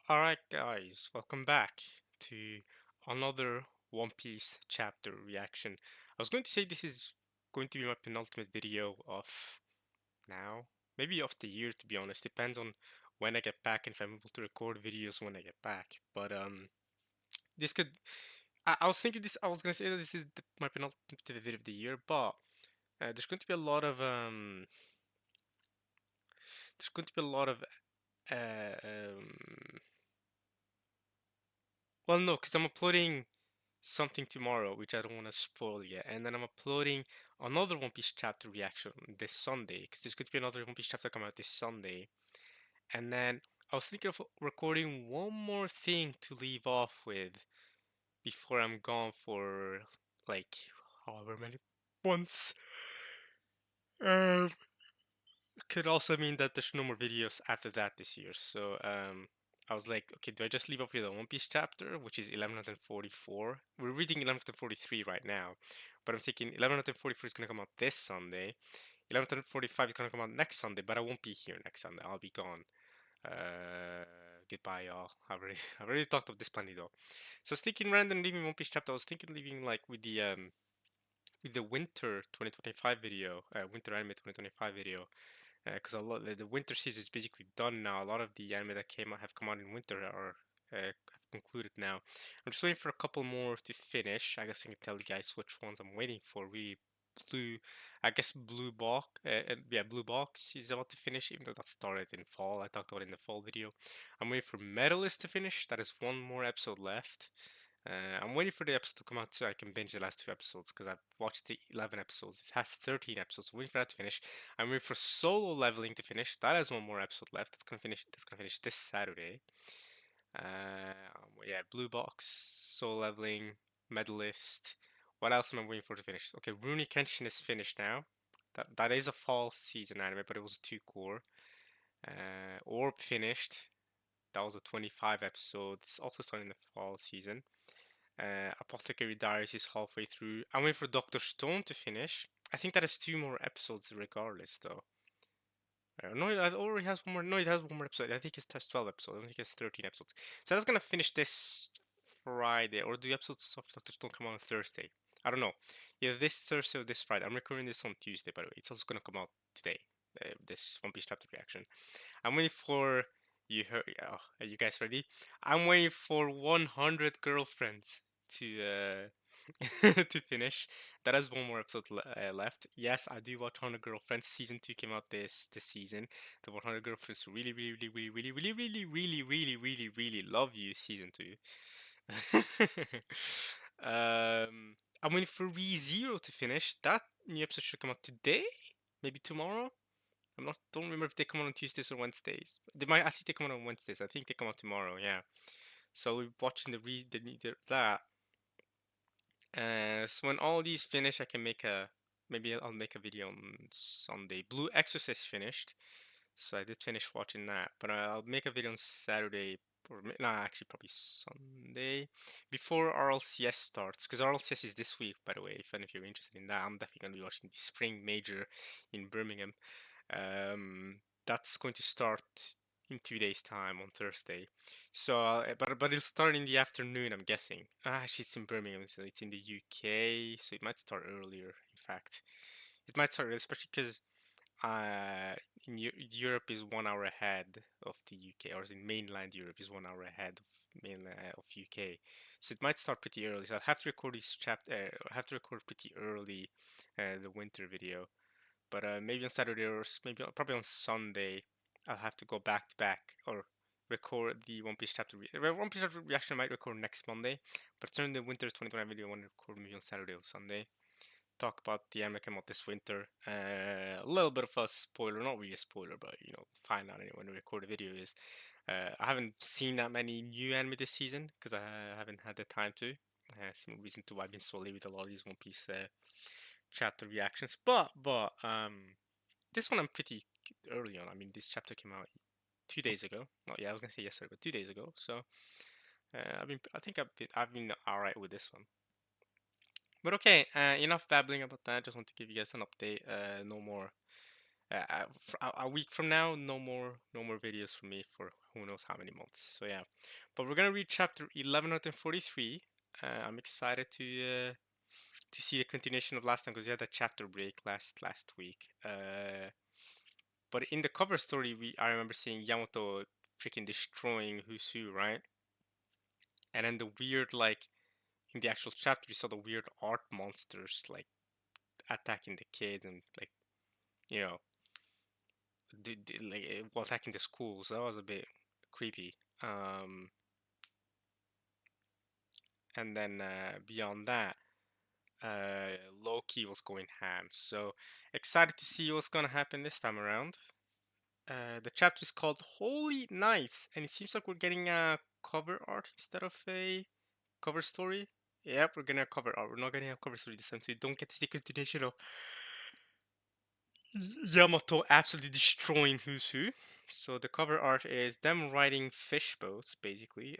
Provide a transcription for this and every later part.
Alright guys, welcome back to another One Piece chapter reaction. I was going to say this is going to be my penultimate video of now, maybe of the year to be honest, depends on when I get back and if I'm able to record videos when I get back. But this could, I was thinking this, I was gonna say that this is my penultimate video of the year, but there's going to be a lot of there's going to be a lot of uh, um, well no, because I'm uploading something tomorrow, which I don't want to spoil yet. And then I'm uploading another One Piece chapter reaction this Sunday, because there's going to be another One Piece chapter coming out this Sunday. And then I was thinking of recording one more thing to leave off with before I'm gone for like however many months. Um, could also mean that there's no more videos after that this year. So I was like, okay, do I just leave off with the One Piece chapter, which is 1144? We're reading 1143 right now, but I'm thinking 1144 is gonna come out this Sunday. 1145 is gonna come out next Sunday, but I won't be here next Sunday. I'll be gone. Goodbye, y'all. I've already talked of this plenty though. So I was thinking rather than leaving One Piece chapter, I was thinking leaving like with the winter 2025 video, winter anime 2025 video, because a lot the winter season is basically done now. A lot of the anime that came out have come out in winter are have concluded now. I'm just waiting for a couple more to finish. I guess I can tell you guys which ones I'm waiting for. Really, blue, I guess blue box, yeah, blue box is about to finish. Even though that started in fall, I talked about it in the fall video. I'm waiting for Medalist to finish. That is one more episode left. I'm waiting for the episode to come out so I can binge the last two episodes because I've watched the 11 episodes. It has 13 episodes. I'm waiting for that to finish. I'm waiting for Solo Leveling to finish. That has one more episode left. That's gonna finish. That's gonna finish this Saturday. Yeah, Blue Box, Solo Leveling, Medalist. What else am I waiting for to finish? Okay, Rurouni Kenshin is finished now. That is a fall season anime, but it was a two core. Orb finished. That was a 25 episode. It's also starting the fall season. Apothecary Diaries is halfway through. I'm waiting for Doctor Stone to finish. I think that has two more episodes regardless, though. No, it already has one more. No, it has one more episode. I think it has 12 episodes. I don't think it has 13 episodes. So that's gonna finish this Friday, or do the episodes of Doctor Stone come out on Thursday? I don't know. Either this Thursday or this Friday. I'm recording this on Tuesday, by the way. It's also gonna come out today. This One Piece chapter reaction. I'm waiting for you. Oh, are you guys ready? I'm waiting for 100 girlfriends to to finish. That has one more episode left. Yes, I do watch 100 Girlfriends. Season 2 came out this season. The 100 Girlfriends really, really, really, really, really, really, really, really, really, really love you. Season 2. I'm waiting for ReZero to finish. That new episode should come out today, maybe tomorrow. Don't remember if they come out on Tuesdays or Wednesdays. They might. I think they come out on Wednesdays. I think they come out tomorrow. Yeah. So we're watching that. So when all these finish, I can make a maybe I'll make a video on Sunday. Blue Exorcist finished, so I did finish watching that. But I'll make a video on Saturday or no, actually probably Sunday before RLCS starts, because RLCS is this week, by the way. If any of you're interested in that, I'm definitely gonna be watching the Spring Major in Birmingham. That's going to start in 2 days' time on Thursday. So, but it'll start in the afternoon, I'm guessing. Actually, it's in Birmingham, so it's in the UK, so it might start earlier. In fact, it might start, especially because uh, Europe is 1 hour ahead of the UK, or in mainland Europe is 1 hour ahead of mainland of UK. So it might start pretty early. So I'll have to record this chapter. I have to record pretty early, the winter video. But maybe on Saturday or maybe probably on Sunday, I'll have to go back to back or record the One Piece chapter. One Piece chapter reaction I might record next Monday, but during the winter 2020 video, I want to record maybe on Saturday or Sunday. Talk about the anime came out this winter. A little bit of a spoiler, not really a spoiler, but find out anyway when we record the video is. I haven't seen that many new anime this season because I haven't had the time to. Some reason to why I've been solely with a lot of these One Piece chapter reactions. But this one I'm pretty early on. I mean, this chapter came out 2 days ago. Oh yeah, I was gonna say yesterday, but 2 days ago. So I think I've been all right with this one. But okay, enough babbling about that. Just want to give you guys an update. No more A week from now, no more videos from me for who knows how many months. So yeah, but we're gonna read chapter 1143. I'm excited to see the continuation of last time because we had a chapter break last week. But in the cover story, we I remember seeing Yamato freaking destroying Who's Who, right? And then the weird like in the actual chapter, we saw the weird art monsters like attacking the kid and like you know like attacking the schools. That was a bit creepy. Um, and then beyond that, Loki was going ham. So excited to see what's gonna happen this time around. The chapter is called Holy Nights, and it seems like we're getting a cover art instead of a cover story. Yep, we're getting a cover art. We're not getting a cover story this time, so you don't get to see the continuation of Yamato absolutely destroying Who's Who. So the cover art is them riding fish boats, basically.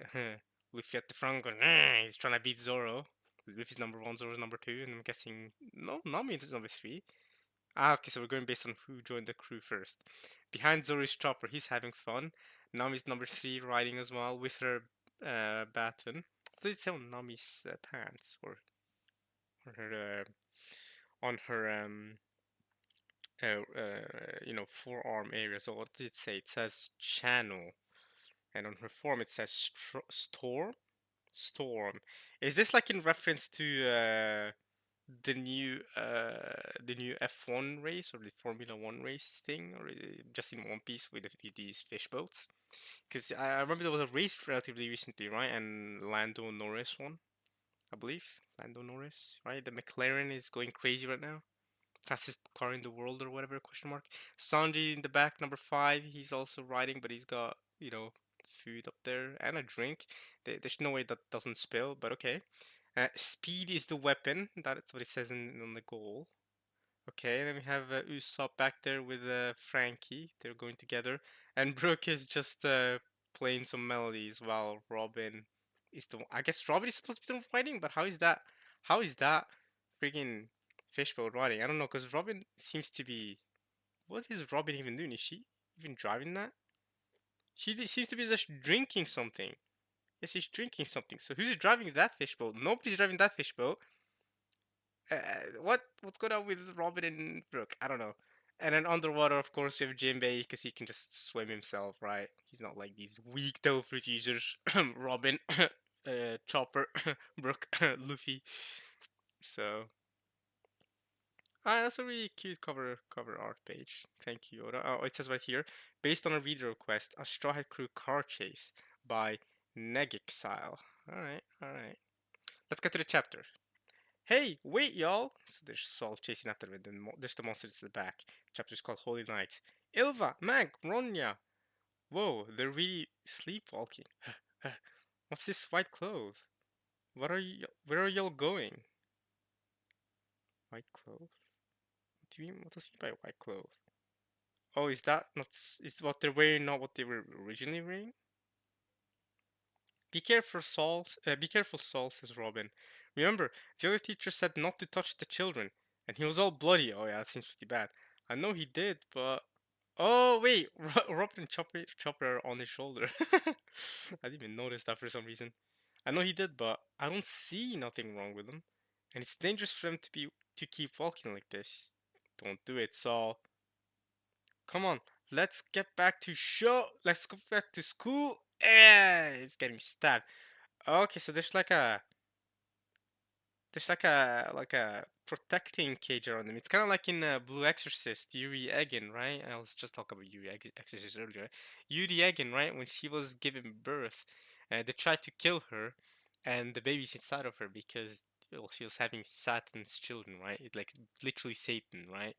Luffy at the front going, he's trying to beat Zoro. Luffy's number one, Zoro's number two, and I'm guessing, no, Nami is number three. Ah, okay, so we're going based on who joined the crew first. Behind Zoro's chopper, he's having fun. Nami's number three riding as well with her baton. Does it say on Nami's pants or her on her forearm area? So what did it say? It says channel, and on her form it says storm. Storm. Is this like in reference to the new F1 race or the Formula One race thing, or just in One Piece with these fish boats? Because I remember there was a race relatively recently, right? And Lando Norris won, I believe. Lando Norris, right? The McLaren is going crazy right now. Fastest car in the world or whatever, question mark. Sanji in the back, number five, he's also riding, but he's got, food up there and a drink. There's no way that doesn't spill, but okay. Speed is the weapon. That's what it says on the goal. Okay, then we have Usopp back there with Frankie. They're going together. And Brooke is just playing some melodies while Robin is the. I guess Robin is supposed to be the one fighting, but how is that? How is that freaking fishboat riding? I don't know, because Robin seems to be. What is Robin even doing? Is she even driving that? Seems to be just drinking something. Yes, she's drinking something. So who's driving that fishboat? Nobody's driving that fishboat. What's going on with Robin and Brooke? I don't know. And then underwater, of course, we have Jinbei because he can just swim himself, right? He's not like these weak toe fruit users. Robin, Chopper, Brooke, Luffy. So, that's a really cute cover art page. Thank you, Oda. Oh, it says right here, based on a reader request, a Straw Hat Crew car chase by Negexile. All right, all right. Let's get to the chapter. Hey, wait, y'all! So there's Saul chasing after them, and there's the monsters at the back. The chapter's called Holy Night. Ilva, Mag, Ronya! Whoa, they're really sleepwalking. What's this white cloth? Where are y'all going? White cloth? What do you mean? What does he mean by white cloth? Oh, is that not? Is what they're wearing not what they were originally wearing? Be careful, Saul. Be careful, Saul, says Robin. Remember, the other teacher said not to touch the children, and he was all bloody. Oh yeah, that seems pretty bad. I know he did, but oh wait, Robin and Chopper are on his shoulder. I didn't even notice that for some reason. I know he did, but I don't see nothing wrong with them, and it's dangerous for them to keep walking like this. Don't do it, Saul. Come on, let's get back to show. Let's go back to school. Eh, it's getting stabbed. Okay, so there's like a protecting cage around them. It's kind of like in Blue Exorcist, Yuri Egin, right? I was just talking about Yuri Exorcist earlier. Right? Yuri Egin, right? When she was giving birth, they tried to kill her, and the baby's inside of her because well, she was having Satan's children, right? It like literally Satan, right?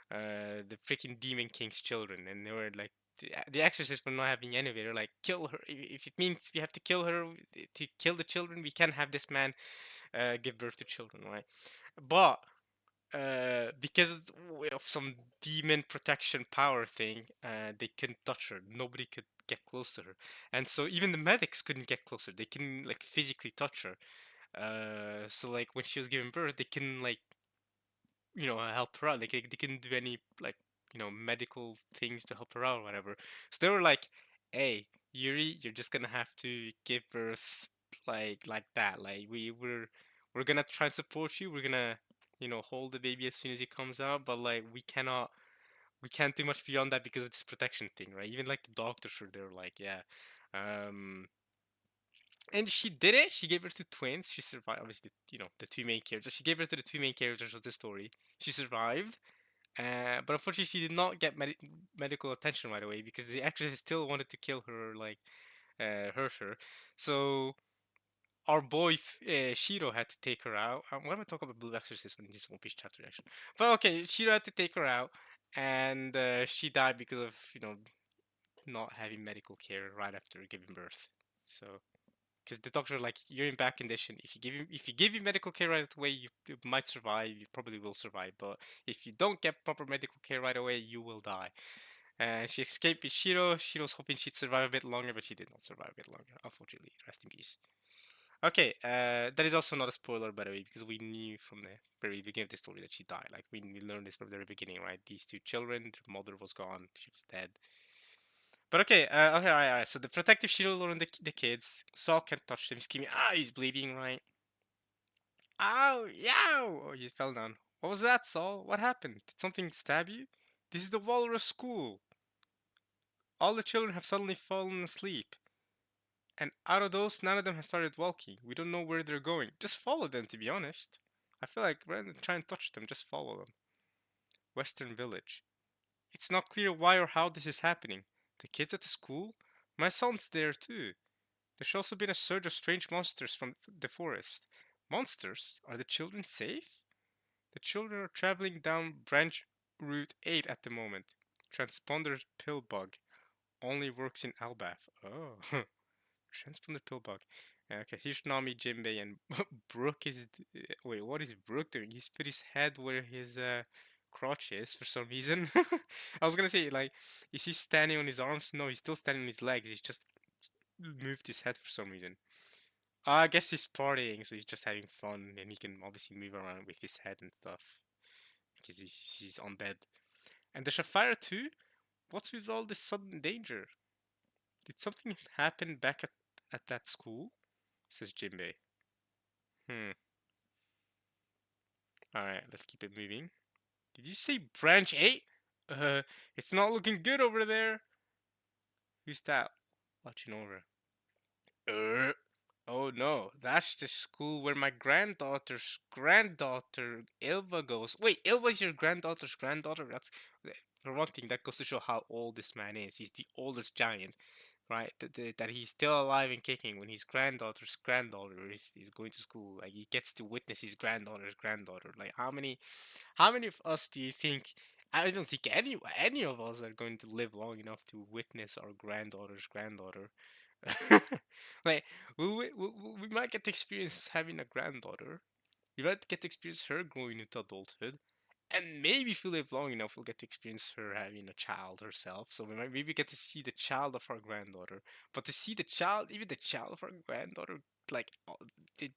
The freaking Demon King's children, and they were like. The exorcists were not having any of it. They're like, kill her. If it means we have to kill her to kill the children, we can't have this man give birth to children, right? But because of some demon protection power thing, they couldn't touch her. Nobody could get close to her, and so even the medics couldn't get closer. They couldn't like physically touch her. So like when she was giving birth, they couldn't like help her out. Like they couldn't do any like medical things to help her out or whatever. So they were like, "Hey, Yuri, you're just gonna have to give birth like that. Like we're gonna try and support you. We're gonna hold the baby as soon as it comes out, but like we can't do much beyond that because of this protection thing, right? Even like the doctors were there, like, yeah, um, and she did it. She gave birth to twins. She survived. Obviously, the two main characters. She gave birth to the two main characters of the story. She survived, but unfortunately, she did not get medical attention right away because the actress still wanted to kill her, like hurt her. So our boy Shiro had to take her out. Why am I talking about Blue Exorcist in this One Piece chapter actually? But okay, Shiro had to take her out, and she died because of not having medical care right after giving birth. So because the doctor like you're in bad condition. If you give you medical care right away, you might survive. You probably will survive. But if you don't get proper medical care right away, you will die. And she escaped with Shiro. Shiro's hoping she'd survive a bit longer, but she did not survive a bit longer. Unfortunately, rest in peace. Okay, that is also not a spoiler by the way, because we knew from the very beginning of the story that she died. Like we learned this from the very beginning, right? These two children, their mother was gone. She was dead. But okay, okay, all right. So the protective shield on the kids. Saul can't touch them. He's screaming, ah, he's bleeding, right? Ow, yow! Oh, he fell down. What was that, Saul? What happened? Did something stab you? This is the Walrus School. All the children have suddenly fallen asleep. And out of those, none of them have started walking. We don't know where they're going. Just follow them, to be honest. I feel like rather than try and touch them, just follow them. Western Village. It's not clear why or how this is happening. The kids at the school? My son's there too. There's also been a surge of strange monsters from the forest. Monsters? Are the children safe? The children are traveling down branch route 8 at the moment. Transponder pill bug only works in Albath. Oh, transponder pill bug. Okay, here's Nami, Jinbei, and Brook is. Wait, what is Brook doing? He's put his head where his crotch is for some reason. I was gonna say, like, is he standing on his arms? No, he's still standing on his legs. He's just moved his head for some reason. I guess he's partying, so he's just having fun, and he can obviously move around with his head and stuff because he's on bed. And there's a fire too. What's with all this sudden danger? Did something happen back at that school? Says Jinbei. Hmm. All right, let's keep it moving. Did you say branch 8? It's not looking good over there. Who's that watching over? Uh, oh no, that's the school where my granddaughter's granddaughter Ilva goes. Wait, Ilva's your granddaughter's granddaughter? That's for one thing. That goes to show how old this man is. He's the oldest giant, right? That he's still alive and kicking when his granddaughter's granddaughter is going to school. Like he gets to witness his granddaughter's granddaughter. Like how many of us do you think? I don't think any of us are going to live long enough to witness our granddaughter's granddaughter. Like we might get to experience having a granddaughter. We might get to experience her growing into adulthood, and maybe if we live long enough, we'll get to experience her having a child herself. So we might maybe get to see the child of our granddaughter. But to see the child, even the child of our granddaughter, like,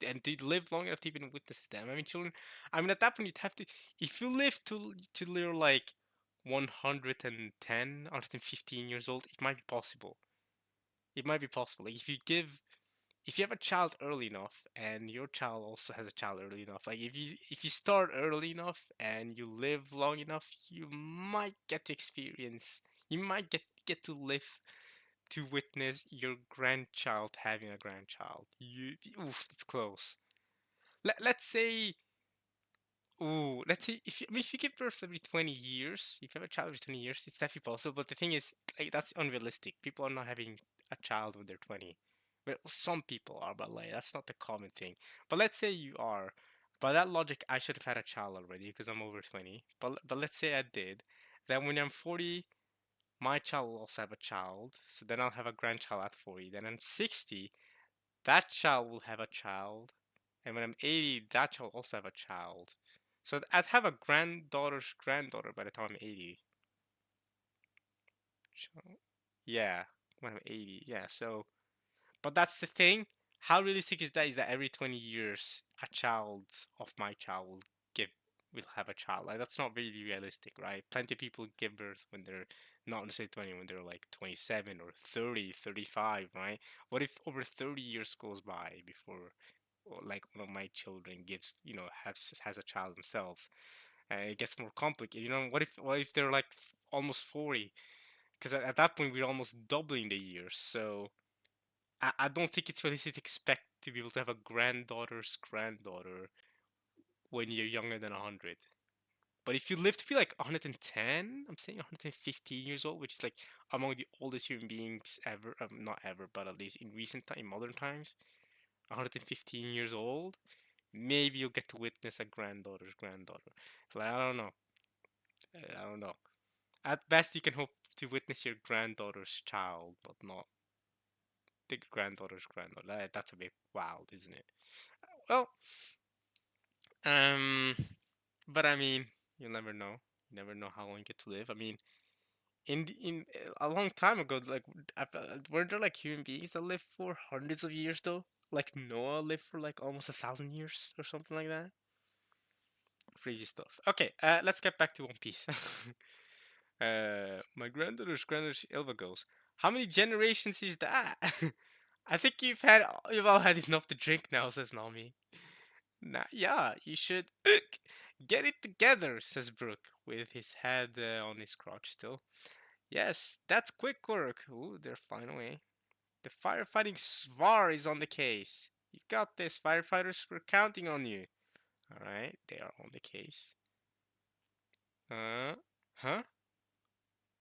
and to live long enough to even witness them. I mean, children. I mean, at that point, you'd have to. If you live to live like 110, 115 years old, it might be possible. It might be possible. Like if you have a child early enough and your child also has a child early enough, like if you start early enough and you live long enough, you might get to experience, you might get to live to witness your grandchild having a grandchild. Oof, it's close. Let's say, let's say if if you give birth every 20 years, if you have a child every 20 years, it's definitely possible. But the thing is, like, that's unrealistic. People are not having a child when they're 20. Well, some people are, but like that's not the common thing. But let's say you are. By that logic, I should have had a child already because I'm over 20. But let's say I did. Then when I'm 40, my child will also have a child. So then I'll have a grandchild at 40. Then I'm 60, that child will have a child. And when I'm 80, that child will also have a child. So I'd have a granddaughter's granddaughter by the time I'm 80. Yeah, when I'm 80. Yeah, so, but that's the thing. How realistic is that? Is that every 20 years, a child of my child will give will have a child. Like that's not really realistic, right? Plenty of people give birth when they're not necessarily 20, when they're like 27 or 30, 35, right? What if over 30 years goes by before like one of my children gives, has a child themselves? It gets more complicated. What if they're like almost 40? Because at that point we're almost doubling the years. So I don't think it's realistic to expect to be able to have a granddaughter's granddaughter when you're younger than 100. But if you live to be like 110, I'm saying 115 years old, which is like among the oldest human beings ever, not ever, but at least in recent time, modern times, 115 years old, maybe you'll get to witness a granddaughter's granddaughter. Like, I don't know. I don't know. At best, you can hope to witness your granddaughter's child, but not the granddaughter's granddaughter. That's a bit wild, isn't it? Well, um, but I mean, you'll never know. You never know how long you get to live. I mean, in a long time ago, like weren't there like human beings that lived for hundreds of years though? Like Noah lived for like almost 1,000 years or something like that. Crazy stuff. Okay, let's get back to One Piece. My granddaughter's Ilva goes. How many generations is that? I think you've all had enough to drink now, says Nami. Nah, yeah, you should get it together, says Brooke, with his head on his crotch still. Yes, that's quick work. Ooh, they're flying away. The firefighting Svar is on the case. You've got this, firefighters. We're counting on you. Alright, they are on the case. Huh?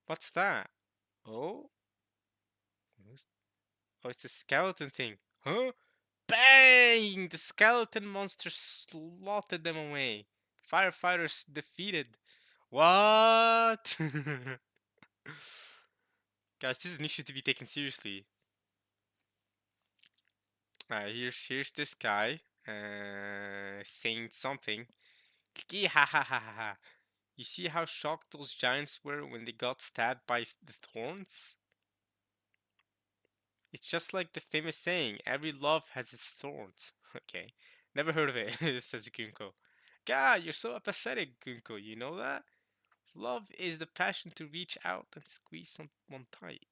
What's that? Oh? Oh, it's a skeleton thing. Huh? Bang! The skeleton monster slaughtered them away. Firefighters defeated. What? Guys, this is an issue to be taken seriously. Here's this guy saying something. Kiki ha ha ha ha ha. You see how shocked those giants were when they got stabbed by the thorns? It's just like the famous saying, every love has its thorns. Okay. Never heard of it, says Gunko. God, you're so apathetic, Gunko, you know that? Love is the passion to reach out and squeeze someone tight,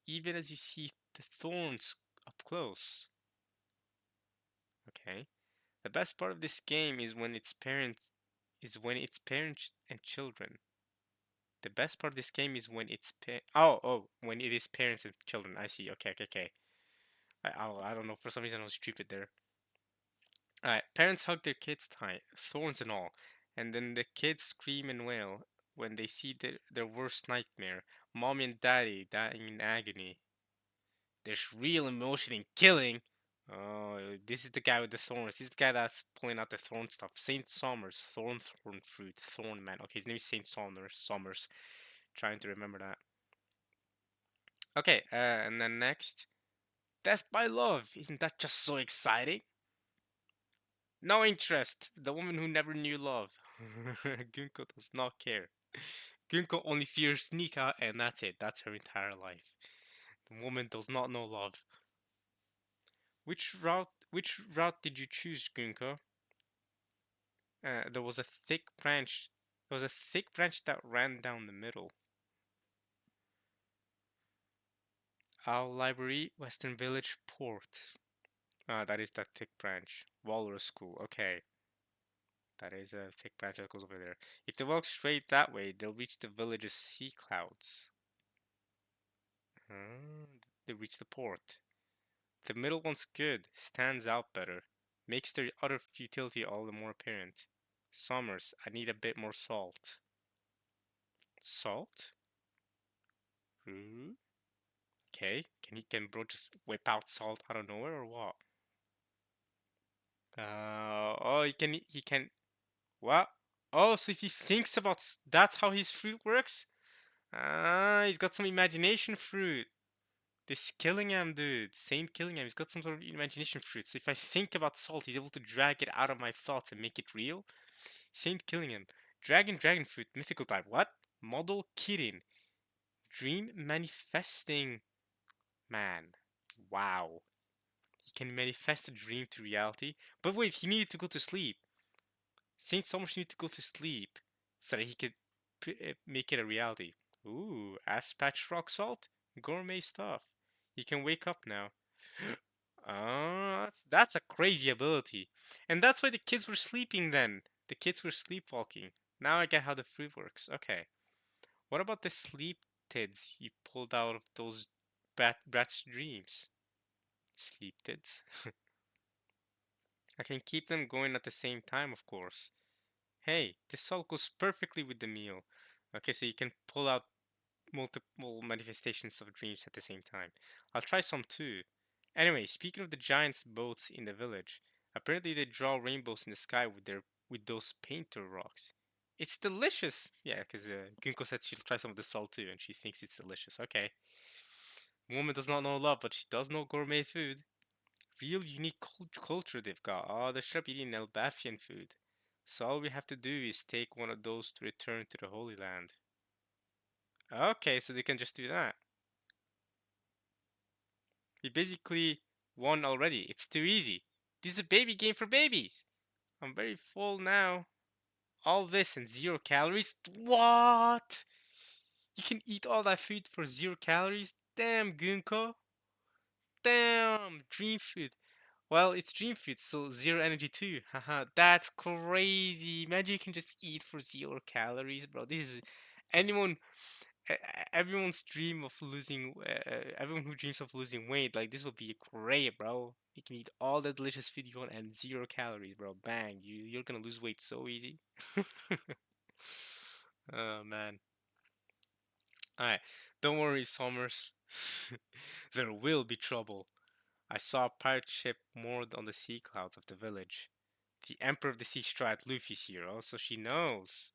even as you see the thorns up close. Okay. The best part of this game is when it's parents and children. The best part of this game is when when it is parents and children. I see. Okay, okay, okay. I don't know. For some reason, I was stupid there. Alright, parents hug their kids tight, thorns and all, and then the kids scream and wail when they see their worst nightmare, mommy and daddy dying in agony. There's real emotion in killing. Oh, this is the guy with the thorns. This is the guy that's pulling out the thorn stuff. Saint Somers, thorn fruit, thorn man. Okay, his name is Saint Somers. Somers. Trying to remember that. Okay, and then next, Death by Love. Isn't that just so exciting? No interest. The woman who never knew love. Gunko does not care. Gunko only fears Nika, and that's it. That's her entire life. The woman does not know love. Which route did you choose, Gunko? There was a thick branch. There was a thick branch that ran down the middle. Owl Library, Western Village, Port. Ah, that is that thick branch. Walrus School. Okay. That is a thick branch that goes over there. If they walk straight that way, they'll reach the village's sea clouds. They reach the port. The middle one's good, stands out better, makes their utter futility all the more apparent. Summers, I need a bit more salt. Salt? Ooh. Okay, can bro just whip out salt out of nowhere or what? Oh, he can. What? Oh, so if he thinks about that's how his fruit works? Ah, he's got some imagination fruit. This Killingham dude, Saint Killingham, he's got some sort of imagination fruit. So if I think about salt, he's able to drag it out of my thoughts and make it real. Saint Killingham, dragon fruit, mythical type. What? Model Kirin, dream manifesting man. Wow. He can manifest a dream to reality. But wait, he needed to go to sleep. Saint Summers need to go to sleep so that he could make it a reality. Ooh, ass patch rock salt, gourmet stuff. You can wake up now. Ah, that's a crazy ability, and that's why the kids were sleeping then. The kids were sleepwalking. Now I get how the fruit works. Okay. What about the sleep tids you pulled out of those brat's dreams? Sleep tids. I can keep them going at the same time, of course. Hey, this salt goes perfectly with the meal. Okay, so you can pull out multiple manifestations of dreams at the same time. I'll try some too. Anyway, speaking of the giant's boats in the village, apparently they draw rainbows in the sky with those painter rocks. It's delicious. Yeah, because Gunko said she'll try some of the salt too, and she thinks it's delicious. Okay. Woman does not know love, but she does know gourmet food. Real unique culture they've got. Oh, they should be eating Elbathian food. So all we have to do is take one of those to return to the Holy Land. Okay, so they can just do that. We basically won already. It's too easy. This is a baby game for babies. I'm very full now. All this and 0 calories? What? You can eat all that food for 0 calories? Damn, Gunko. Damn, dream food. Well, it's dream food, so zero energy too. Haha, that's crazy. Imagine you can just eat for 0 calories, bro. This is anyone, everyone's dream of losing. Everyone who dreams of losing weight, like this would be great, bro. You can eat all the delicious food you want and 0 calories, bro. Bang, you're gonna lose weight so easy. Oh man. Alright, don't worry, Summers. There will be trouble. I saw a pirate ship moored on the sea clouds of the village. The Emperor of the Sea Strat Luffy's here, oh, so she knows.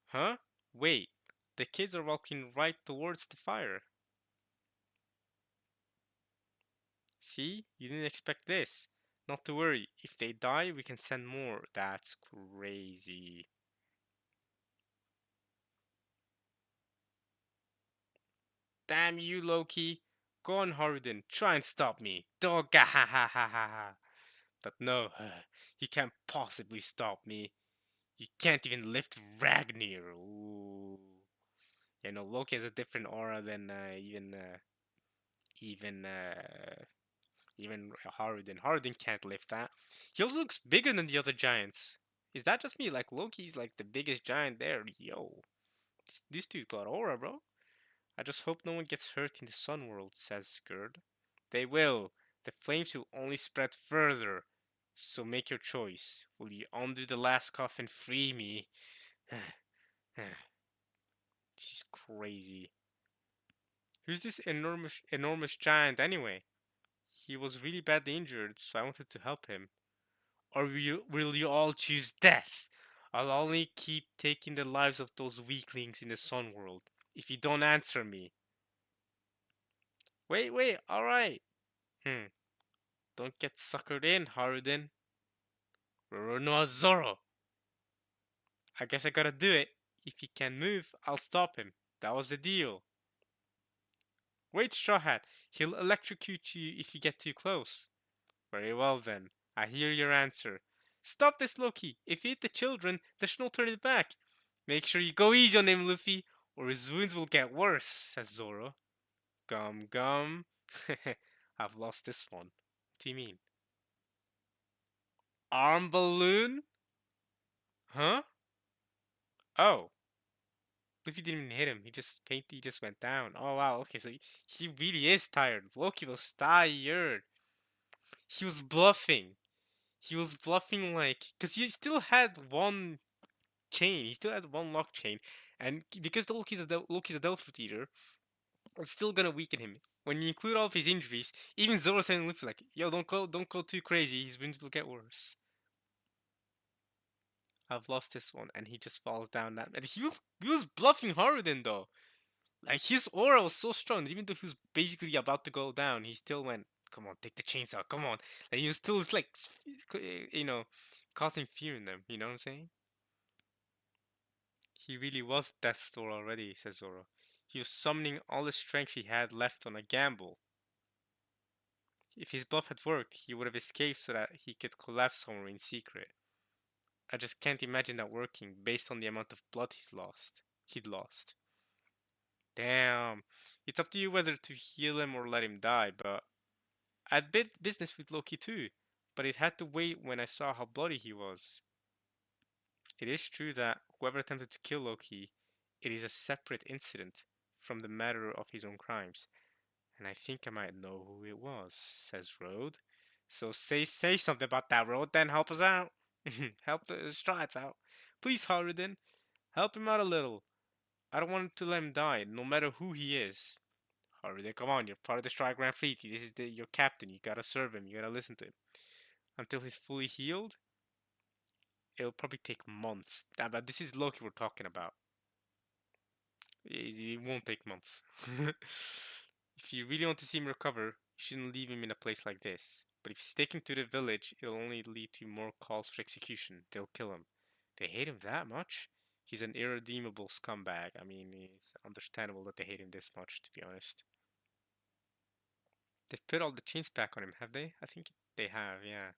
Huh? Wait, the kids are walking right towards the fire. See? You didn't expect this. Not to worry, if they die, we can send more. That's crazy. Damn you, Loki. Go on, Haruden, try and stop me. Dog, ha ha ha ha ha. But no, you can't possibly stop me. You can't even lift Ragnir. Ooh. Yeah, no, Loki has a different aura than even even Haruden. Haruden can't lift that. He also looks bigger than the other giants. Is that just me? Like Loki's like the biggest giant there. Yo, this dude got aura, bro. I just hope no one gets hurt in the Sun World, says Gerd. They will. The flames will only spread further. So make your choice. Will you undo the last cuff and free me? This is crazy. Who's this enormous giant anyway? He was really badly injured, so I wanted to help him. Or will you all choose death? I'll only keep taking the lives of those weaklings in the Sun World if you don't answer me. Wait, alright. Hmm, don't get suckered in, Haruden. Roronoa Zoro. I guess I gotta do it. If he can move, I'll stop him. That was the deal. Wait, Straw Hat. He'll electrocute you if you get too close. Very well then. I hear your answer. Stop this, Loki. If you hit the children, there's no turning back. Make sure you go easy on him, Luffy, or his wounds will get worse, says Zoro. Gum gum. I've lost this one. What do you mean? Arm balloon? Huh? Oh. Luffy didn't even hit him. He just went down. Oh wow, okay, so he really is tired. Loki was tired. He was bluffing. He was bluffing like because he still had one chain. He still had one lock chain, and because the Loki's a Delphi Eater, it's still gonna weaken him. When you include all of his injuries, even Zoro saying Luffy like, "Yo, don't go too crazy. His wounds will get worse." I've lost this one, and he just falls down. That and he was bluffing Haruden though. Like his aura was so strong, that even though he was basically about to go down, he still went. Come on, take the chainsaw. Come on. Like he was still like, you know, causing fear in them. You know what I'm saying? He really was Death's Door already, says Zoro. He was summoning all the strength he had left on a gamble. If his bluff had worked, he would have escaped so that he could collapse somewhere in secret. I just can't imagine that working based on the amount of blood He'd lost. Damn. It's up to you whether to heal him or let him die, but I'd bid business with Loki too. But it had to wait when I saw how bloody he was. It is true that whoever attempted to kill Loki, it is a separate incident from the matter of his own crimes. And I think I might know who it was, says Road. So say something about that, Road, then help us out. Help the Strides out. Please, Harridan, help him out a little. I don't want to let him die, no matter who he is. Harridan, come on, you're part of the Strike Grand Fleet. This is your captain. You gotta serve him. You gotta listen to him. Until he's fully healed, it'll probably take months. But this is Loki we're talking about. It won't take months. If you really want to see him recover, you shouldn't leave him in a place like this. But if he's taken to the village, it'll only lead to more calls for execution. They'll kill him. They hate him that much? He's an irredeemable scumbag. I mean, it's understandable that they hate him this much, to be honest. They've put all the chains back on him, have they? I think they have, yeah.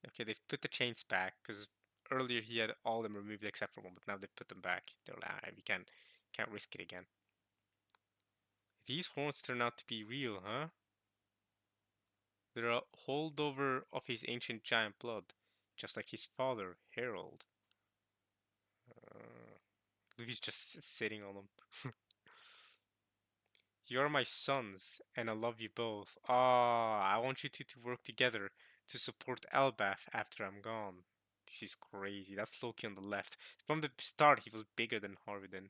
Okay, they've put the chains back, because earlier he had all of them removed except for one, but now they've put them back. They're like, "Ah, we can't risk it again." These horns turn out to be real, huh? They're a holdover of his ancient giant blood, just like his father, Harold. Luffy's just sitting on them. You're my sons, and I love you both. Ah, I want you two to work together to support Elbaf after I'm gone. This is crazy. That's Loki on the left. From the start, he was bigger than Harviden.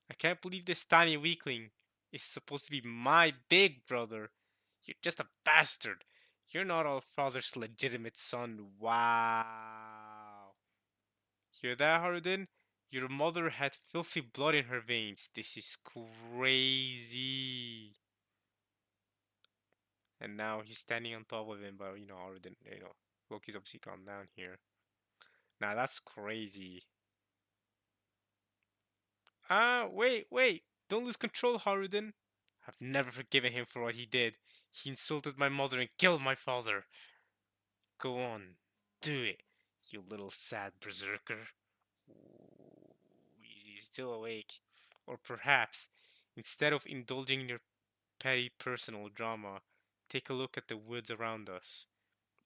I can't believe this tiny weakling is supposed to be my big brother. You're just a bastard. You're not our father's legitimate son. Wow. Hear that, Haruden? Your mother had filthy blood in her veins. This is crazy. And now he's standing on top of him, but Haruden, Loki's obviously gone down here. Now that's crazy. Wait. Don't lose control, Haruden. I've never forgiven him for what he did. He insulted my mother and killed my father. Go on, do it, you little sad berserker. Ooh, he's still awake. Or perhaps, instead of indulging in your petty personal drama, take a look at the woods around us.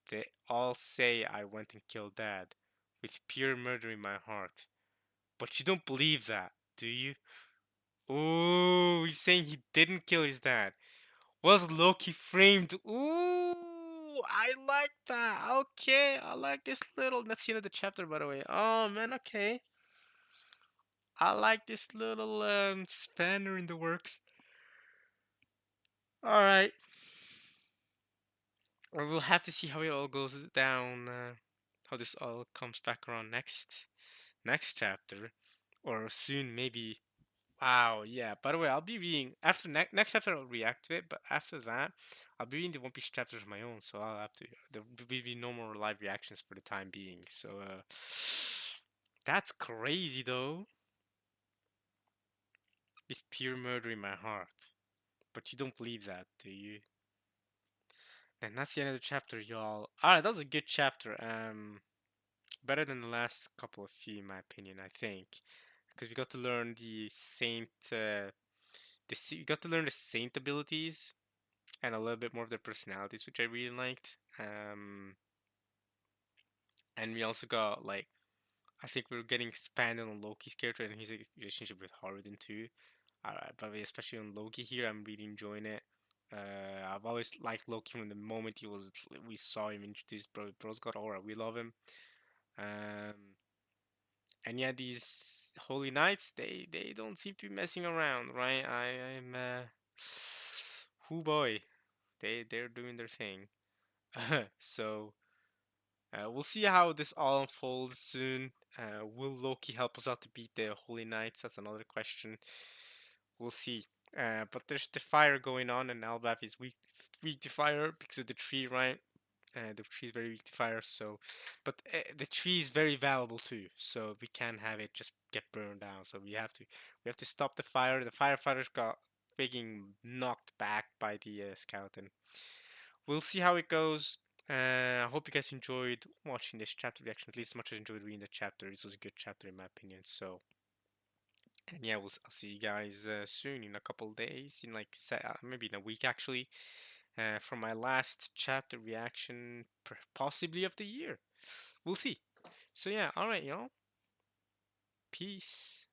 They all say I went and killed Dad, with pure murder in my heart. But you don't believe that, do you? Ooh, he's saying he didn't kill his dad. Was Loki framed? Ooh, I like that. Okay, I like this little. That's the end of the chapter, by the way. Oh man, okay. I like this little spanner in the works. All right, well, we'll have to see how it all goes down. How this all comes back around next chapter, or soon maybe. Wow, yeah. By the way, I'll be reading after next chapter. I'll react to it, but after that, I'll be reading the One Piece chapters of my own. So I'll have to. There will be no more live reactions for the time being. So that's crazy though. With pure murder in my heart, but you don't believe that, do you? And that's the end of the chapter, y'all. All right, that was a good chapter. Better than the last couple of few, in my opinion. I think because we got to learn the saint. We got to learn the saint abilities and a little bit more of their personalities, which I really liked. And we also got like I think we are getting expanded on Loki's character and his relationship with Harden too. But especially on Loki here, I'm really enjoying it. I've always liked Loki from the moment we saw him introduced. Bro's got aura. We love him. Um, and yeah, these holy knights, they don't seem to be messing around, right? I'm whoo boy, they're doing their thing. So we'll see how this all unfolds soon. Will Loki help us out to beat the Holy Knights? That's another question. We'll see. But there's the fire going on, and Albaf is weak to fire because of the tree, right? The tree is very weak to fire, so. But the tree is very valuable too, so we can't have it just get burned down. So we have to stop the fire. The firefighters got freaking knocked back by the skeleton. We'll see how it goes. I hope you guys enjoyed watching this chapter reaction, at least as much as I enjoyed reading the chapter. This was a good chapter in my opinion. So, and yeah, I'll see you guys soon in a couple days, in like maybe in a week actually, for my last chapter reaction, possibly of the year. We'll see. So yeah, all right, y'all. Peace.